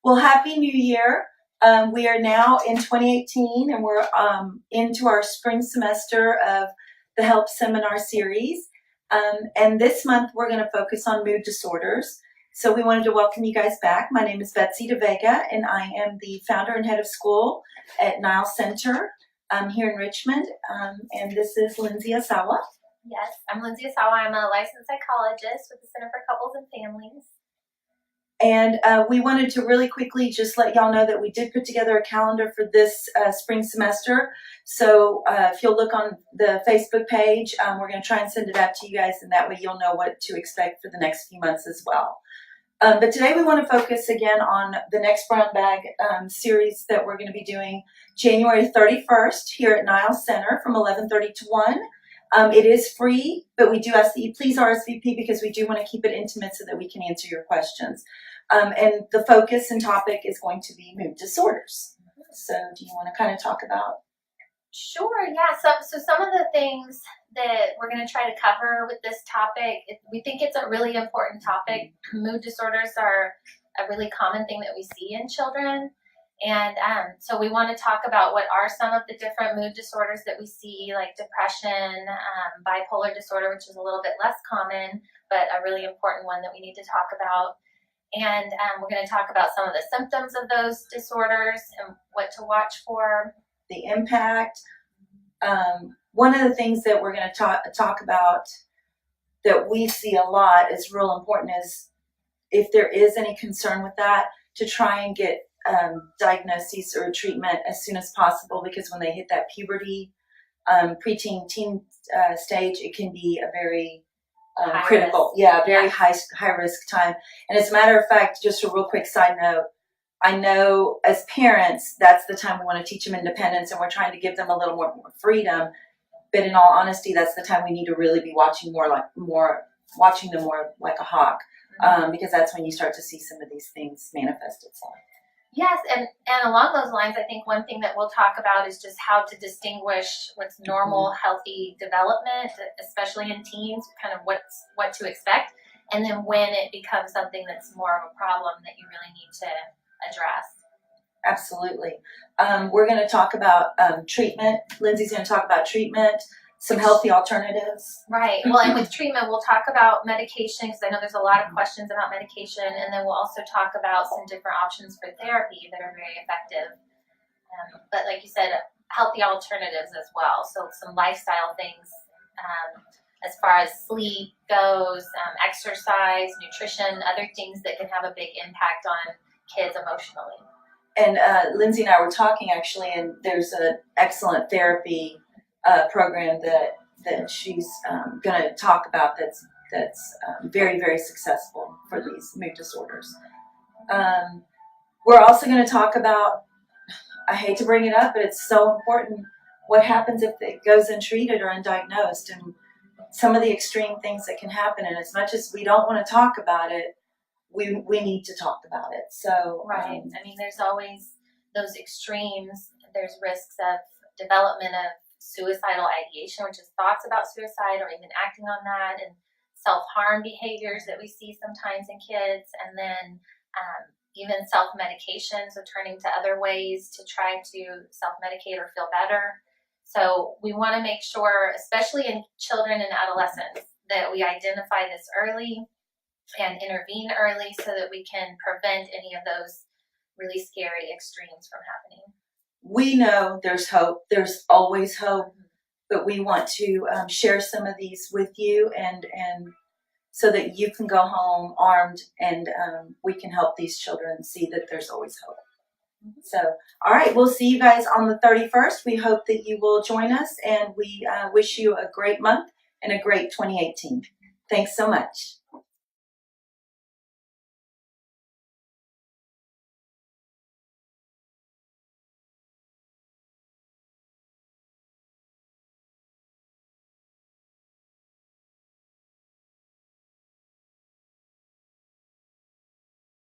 Well, Happy New Year. We are now in 2018 and we're into our spring semester of the HELP seminar series. And this month we're going to focus on mood disorders. So we wanted to welcome you guys back. My name is Betsy DeVega and I am the founder and head of school at KnILE Center here in Richmond. And this is Lindsay Asawa. Yes, I'm Lindsay Asawa. I'm a licensed psychologist with the Center for Couples and Families. And we wanted to really quickly just let y'all know that we did put together a calendar for this spring semester. So if you'll look on the Facebook page, we're going to try and send it out to you guys, and that way you'll know what to expect for the next few months as well. But today we want to focus again on the next Brown Bag series that we're going to be doing January 31st here at KnILE Center from 11:30 to 1. It is free, but we do ask that you please RSVP because we do want to keep it intimate so that we can answer your questions. And the focus and topic is going to be mood disorders. So do you want to kind of talk about? Sure, yeah. So some of the things that we're going to try to cover with this topic, we think it's a really important topic. Mood disorders are a really common thing that we see in children. And so we want to talk about what are some of the different mood disorders that we see, like depression, bipolar disorder, which is a little bit less common, but a really important one that we need to talk about. And we're going to talk about some of the symptoms of those disorders and what to watch for. The impact. One of the things that we're going to talk about that we see a lot is real important is if there is any concern with that, to try and get diagnosis or treatment as soon as possible, because when they hit that puberty, preteen, teen stage, it can be a very critical, very high risk time. And as a matter of fact, just a real quick side note, I know as parents, that's the time we want to teach them independence and we're trying to give them a little more freedom. But in all honesty, that's the time we need to really be watching watching them more like a hawk, because that's when you start to see some of these things manifest itself. Yes, and along those lines, I think one thing that we'll talk about is just how to distinguish what's normal, healthy development, especially in teens, kind of what to expect, and then when it becomes something that's more of a problem that you really need to address. Absolutely. We're going to talk about treatment. Lindsay's going to talk about treatment, some healthy alternatives. Right. Well, and with treatment, we'll talk about medication, because I know there's a lot of questions about medication, and then we'll also talk about some different options for therapy that are very effective. But like you said, healthy alternatives as well. So some lifestyle things as far as sleep goes, exercise, nutrition, other things that can have a big impact on kids emotionally. And Lindsay and I were talking actually, and there's an excellent therapy program that she's going to talk about that's very, very successful for these mood disorders. We're also going to talk about, I hate to bring it up, but it's so important, what happens if it goes untreated or undiagnosed, and some of the extreme things that can happen. And as much as we don't want to talk about it, we need to talk about it. So right. I mean, there's always those extremes. There's risks of development of suicidal ideation, which is thoughts about suicide or even acting on that, and self-harm behaviors that we see sometimes in kids, and then even self-medication, so turning to other ways to try to self-medicate or feel better. So we want to make sure, especially in children and adolescents, that we identify this early and intervene early so that we can prevent any of those really scary extremes from happening. We know there's hope. There's always hope, but we want to share some of these with you, and so that you can go home armed, and we can help these children see that there's always hope. So, all right, we'll see you guys on the 31st. We hope that you will join us, and we wish you a great month and a great 2018. Thanks so much.